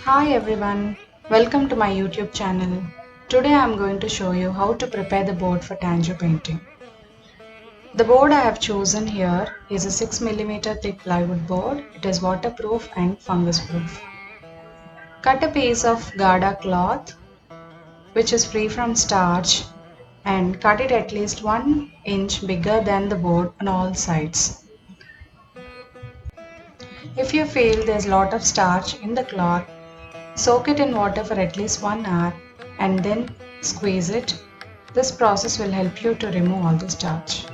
Hi everyone, welcome to my YouTube channel. Today I am going to show you how to prepare the board for Tango painting. The board I have chosen here is a 6 mm thick plywood board. It is waterproof and fungus proof. Cut a piece of Gada cloth which is free from starch and cut it at least 1 inch bigger than the board on all sides. If you feel there's a lot of starch in the cloth, soak it in water for at least 1 hour and then squeeze it. This process will help you to remove all the starch.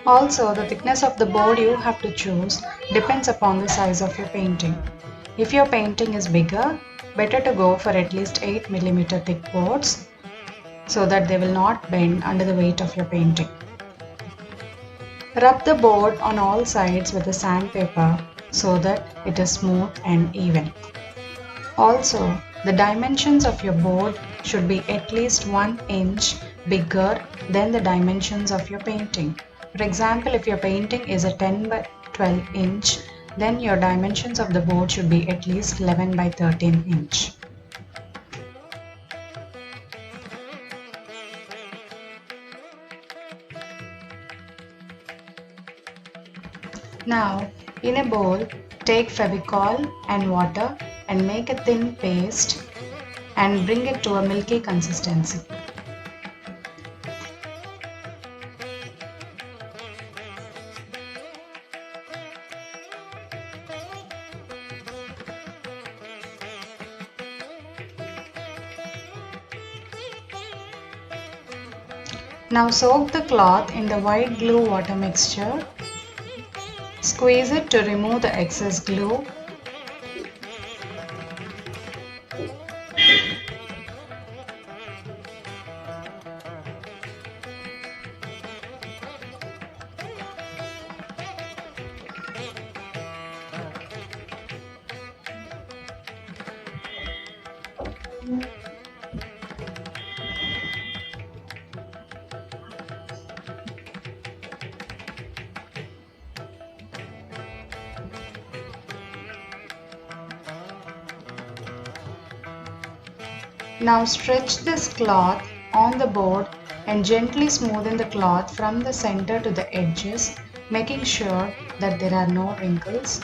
Also, the thickness of the board you have to choose depends upon the size of your painting. If your painting is bigger, better to go for at least 8 mm thick boards so that they will not bend under the weight of your painting. Rub the board on all sides with a sandpaper so that it is smooth and even. Also, the dimensions of your board should be at least 1 inch bigger than the dimensions of your painting. For example, if your painting is a 10 by 12 inch, then your dimensions of the board should be at least 11 by 13 inch. Now, in a bowl, take Fevicol and water and make a thin paste and bring it to a milky consistency. Now soak the cloth in the white glue water mixture. Squeeze it to remove the excess glue. Now stretch this cloth on the board and gently smoothen the cloth from the center to the edges, making sure that there are no wrinkles.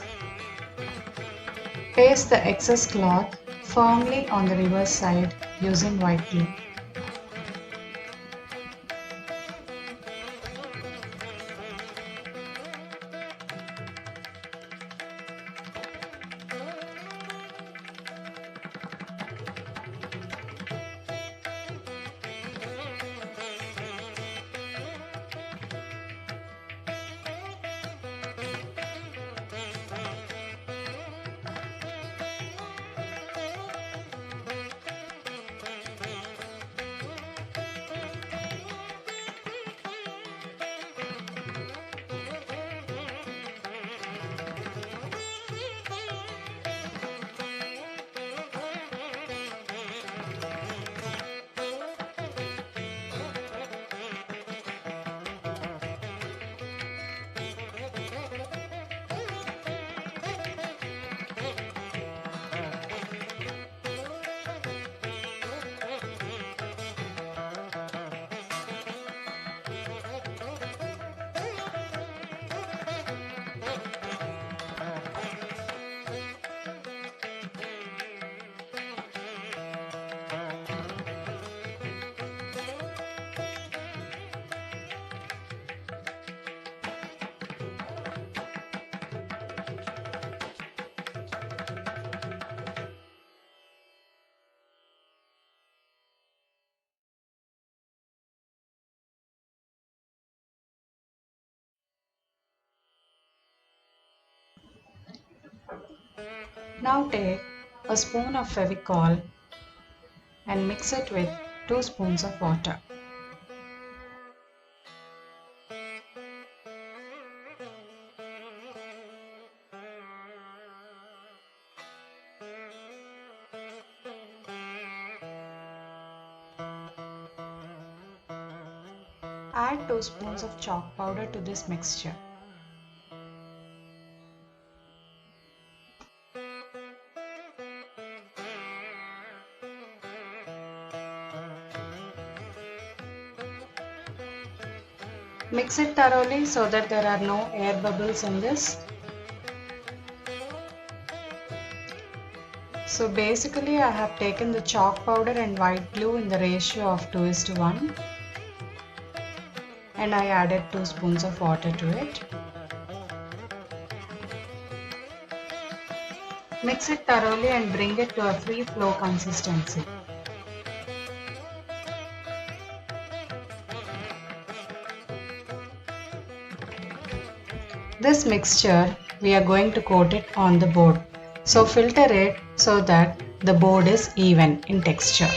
Paste the excess cloth firmly on the reverse side using white glue. Now take a spoon of Fevicol and mix it with 2 spoons of water. Add 2 spoons of chalk powder to this mixture. Mix it thoroughly so that there are no air bubbles in this. So basically I have taken the chalk powder and white glue in the ratio of 2:1 and I added 2 spoons of water to it. Mix it thoroughly and bring it to a free flow consistency. This mixture we are going to coat it on the board. So filter it so that the board is even in texture.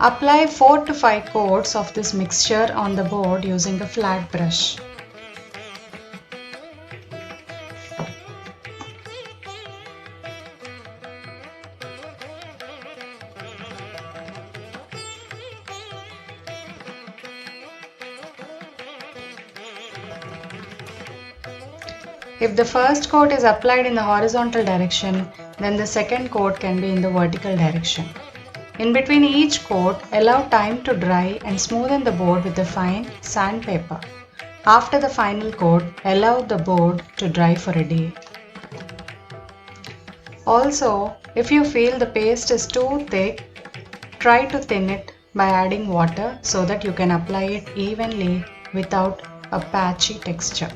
Apply 4 to 5 coats of this mixture on the board using a flat brush. If the first coat is applied in the horizontal direction, then the second coat can be in the vertical direction. In between each coat, allow time to dry and smoothen the board with a fine sandpaper. After the final coat, allow the board to dry for a day. Also, if you feel the paste is too thick, try to thin it by adding water so that you can apply it evenly without a patchy texture.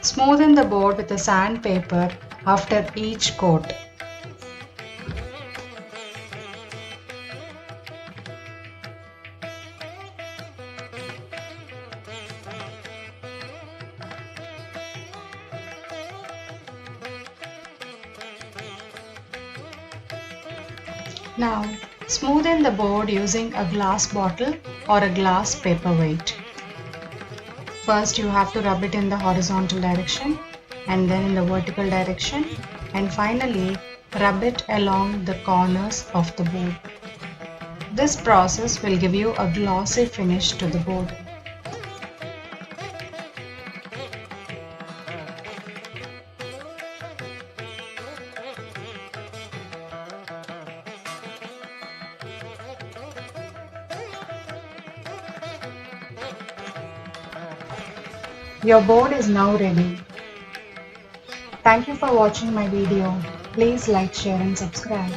Smoothen the board with a sandpaper after each coat. Now, smoothen the board using a glass bottle or a glass paperweight. First you have to rub it in the horizontal direction and then in the vertical direction and finally rub it along the corners of the board. This process will give you a glossy finish to the board. Your board is now ready. Thank you for watching my video. Please like, share and subscribe.